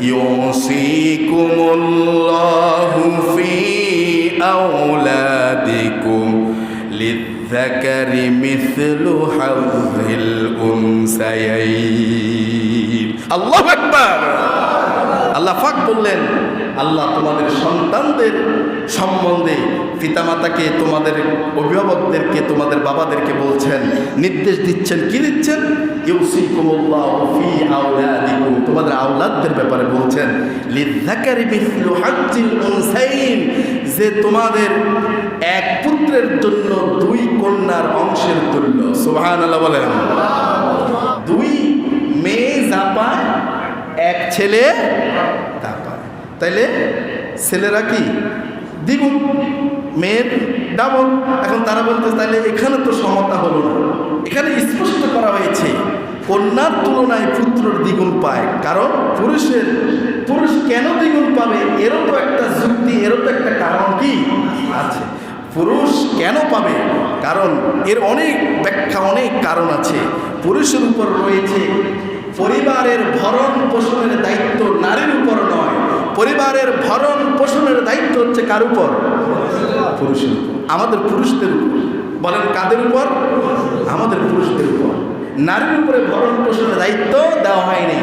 ইউসিকুমুল্লাহু ফি আওলাদিকুম লিযযাকারি মিসলু হাযযিল উনসায়াইন। আল্লাহু আকবার। আল্লাহ পাক বললেন, আল্লাহ তোমাদের সন্তানদের সম্বন্ধে পিতামাতাকে, তোমাদের অভিভাবকদেরকে, তোমাদের বাবাদেরকে বলছেন, নির্দেশ দিচ্ছেন। কি দিচ্ছেন? ইউসিকুমুল্লাহু ফি আওলাদিকুম, তোমাদের আওলাদদের ব্যাপারে বলছেন। লিযযাকারি মিসলু হাযযিল উনসায়াইন, যে তোমাদের এক পুত্রের জন্য দুই কন্যার অংশের তুল্য। সুবহানাল্লাহ বলেন। দুই মেয়ে যা পায়, এক ছেলে তা পায়। তাইলে ছেলেরা কি দ্বিগুণ, মেয়ের ডাবল। এখন তারা বলতে, তাইলে এখানে তো সমতা হলো না। এখানে স্পষ্ট করা হয়েছে কন্যার তুলনায় পুত্রর দ্বিগুণ পায়। কারণ পুরুষ কেন দ্বিগুণ পাবে, এরও তো একটা যুক্তি, এরও তো একটা কারণ কি আছে। পুরুষ কেন পাবে? কারণ এর অনেক ব্যাখ্যা, অনেক কারণ আছে। পুরুষের উপর রয়েছে পরিবারের ভরণ পোষণের দায়িত্ব, নারীর উপর নয়। পরিবারের ভরণ পোষণের দায়িত্ব হচ্ছে কার উপর? পুরুষের উপর, আমাদের পুরুষদের উপর। বলেন কাদের উপর? আমাদের পুরুষদের উপর। নারীর উপরে ভরণ পোষণের দায়িত্ব দেওয়া হয়নি।